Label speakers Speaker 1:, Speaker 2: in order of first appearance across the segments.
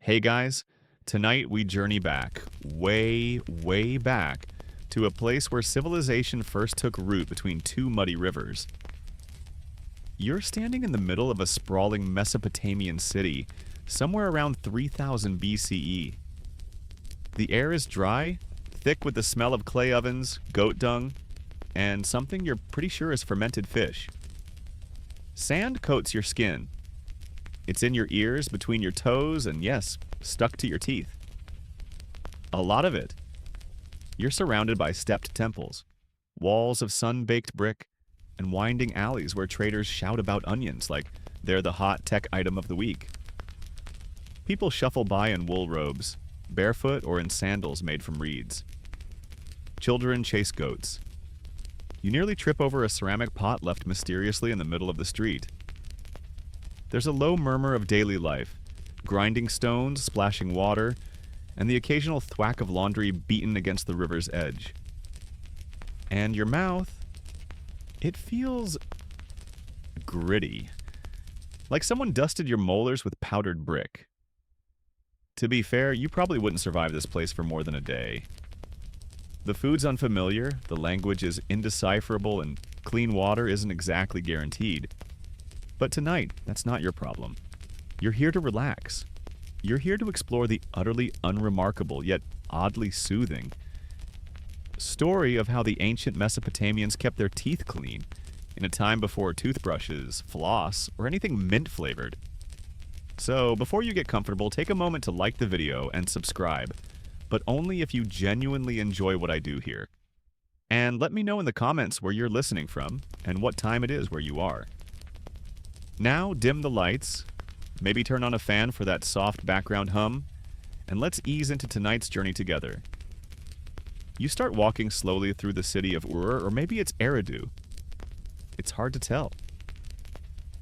Speaker 1: Hey guys, tonight we journey back, way, way back, to a place where civilization first took root between two muddy rivers. You're standing in the middle of a sprawling Mesopotamian city, somewhere around 3000 BCE. The air is dry, thick with the smell of clay ovens, goat dung, and something you're pretty sure is fermented fish. Sand coats your skin. It's in your ears, between your toes, and yes, stuck to your teeth. A lot of it. You're surrounded by stepped temples, walls of sun-baked brick, and winding alleys where traders shout about onions like they're the hot tech item of the week. People shuffle by in wool robes, barefoot or in sandals made from reeds. Children chase goats. You nearly trip over a ceramic pot left mysteriously in the middle of the street. There's a low murmur of daily life, grinding stones, splashing water, and the occasional thwack of laundry beaten against the river's edge. And your mouth, it feels gritty, like someone dusted your molars with powdered brick. To be fair, you probably wouldn't survive this place for more than a day. The food's unfamiliar, the language is indecipherable, and clean water isn't exactly guaranteed. But tonight, that's not your problem. You're here to relax. You're here to explore the utterly unremarkable, yet oddly soothing story of how the ancient Mesopotamians kept their teeth clean in a time before toothbrushes, floss, or anything mint-flavored. So, before you get comfortable, take a moment to like the video and subscribe, but only if you genuinely enjoy what I do here. And let me know in the comments where you're listening from and what time it is where you are. Now, dim the lights, maybe turn on a fan for that soft background hum, and let's ease into tonight's journey together. You start walking slowly through the city of Ur, or maybe it's Eridu. It's hard to tell.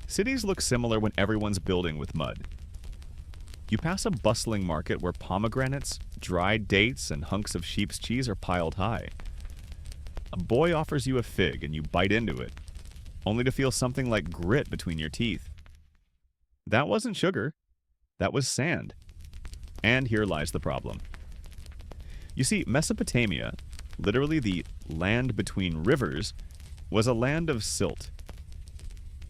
Speaker 1: Cities look similar when everyone's building with mud. You pass a bustling market where pomegranates, dried dates, and hunks of sheep's cheese are piled high. A boy offers you a fig and you bite into it, only to feel something like grit between your teeth. That wasn't sugar, that was sand. And here lies the problem. You see, Mesopotamia, literally the land between rivers, was a land of silt.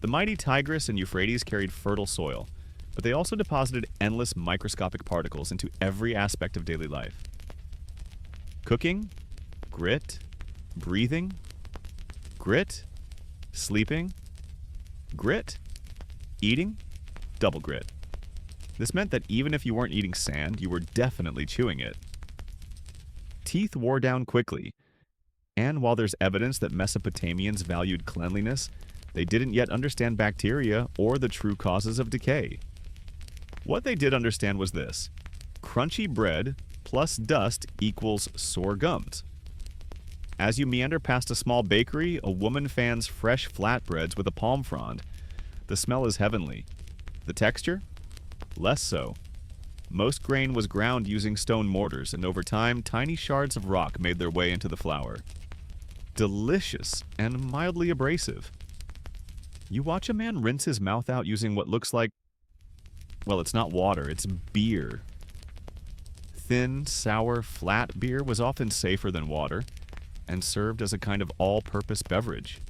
Speaker 1: The mighty Tigris and Euphrates carried fertile soil, but they also deposited endless microscopic particles into every aspect of daily life. Cooking, grit, breathing, grit, sleeping, grit, eating, double grit. This meant that even if you weren't eating sand, you were definitely chewing it. Teeth wore down quickly, and while there's evidence that Mesopotamians valued cleanliness, they didn't yet understand bacteria or the true causes of decay. What they did understand was this: crunchy bread plus dust equals sore gums. As you meander past a small bakery, a woman fans fresh flatbreads with a palm frond. The smell is heavenly. The texture? Less so. Most grain was ground using stone mortars, and over time, tiny shards of rock made their way into the flour. Delicious and mildly abrasive. You watch a man rinse his mouth out using what looks like, well, it's not water, it's beer. Thin, sour, flat beer was often safer than water, and served as a kind of all-purpose beverage.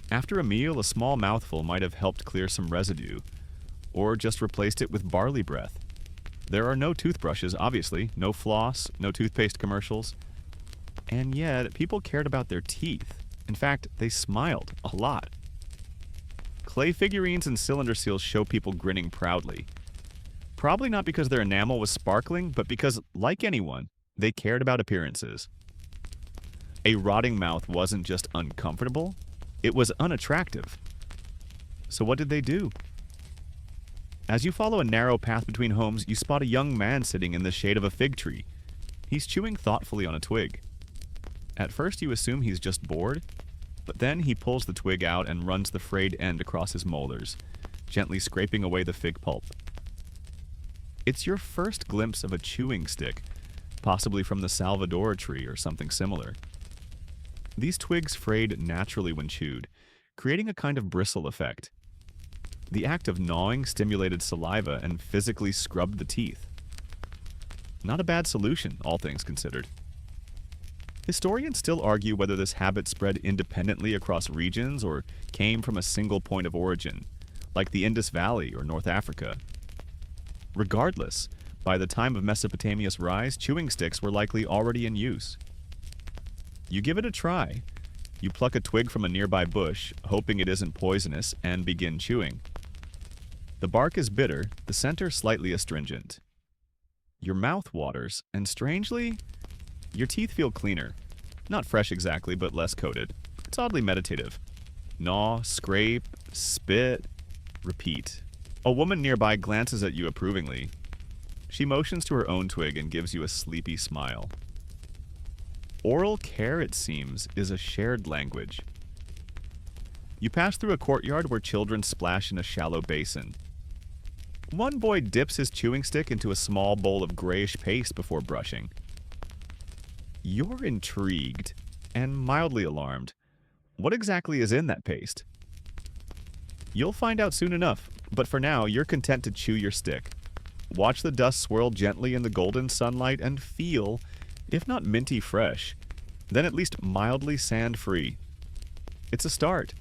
Speaker 1: After a meal, a small mouthful might have helped clear some residue, or just replaced it with barley breath. There are no toothbrushes, obviously, no floss, no toothpaste commercials, and yet people cared about their teeth. In fact, they smiled a lot. Clay figurines and cylinder seals show people grinning proudly. Probably not because their enamel was sparkling, but because, like anyone, they cared about appearances. A rotting mouth wasn't just uncomfortable, it was unattractive. So what did they do? As you follow a narrow path between homes, you spot a young man sitting in the shade of a fig tree. He's chewing thoughtfully on a twig. At first you assume he's just bored, but then he pulls the twig out and runs the frayed end across his molars, gently scraping away the fig pulp. It's your first glimpse of a chewing stick, possibly from the Salvador tree or something similar. These twigs frayed naturally when chewed, creating a kind of bristle effect. The act of gnawing stimulated saliva and physically scrubbed the teeth. Not a bad solution, all things considered. Historians still argue whether this habit spread independently across regions or came from a single point of origin, like the Indus Valley or North Africa. Regardless, by the time of Mesopotamia's rise, chewing sticks were likely already in use. You give it a try. You pluck a twig from a nearby bush, hoping it isn't poisonous, and begin chewing. The bark is bitter, the center slightly astringent. Your mouth waters, and strangely, your teeth feel cleaner. Not fresh exactly, but less coated. It's oddly meditative. Gnaw, scrape, spit, repeat. A woman nearby glances at you approvingly. She motions to her own twig and gives you a sleepy smile. Oral care, it seems, is a shared language. You pass through a courtyard where children splash in a shallow basin. One boy dips his chewing stick into a small bowl of grayish paste before brushing. You're intrigued and mildly alarmed. What exactly is in that paste? You'll find out soon enough, but for now, you're content to chew your stick. Watch the dust swirl gently in the golden sunlight and feel, if not minty fresh, then at least mildly sand-free. It's a start.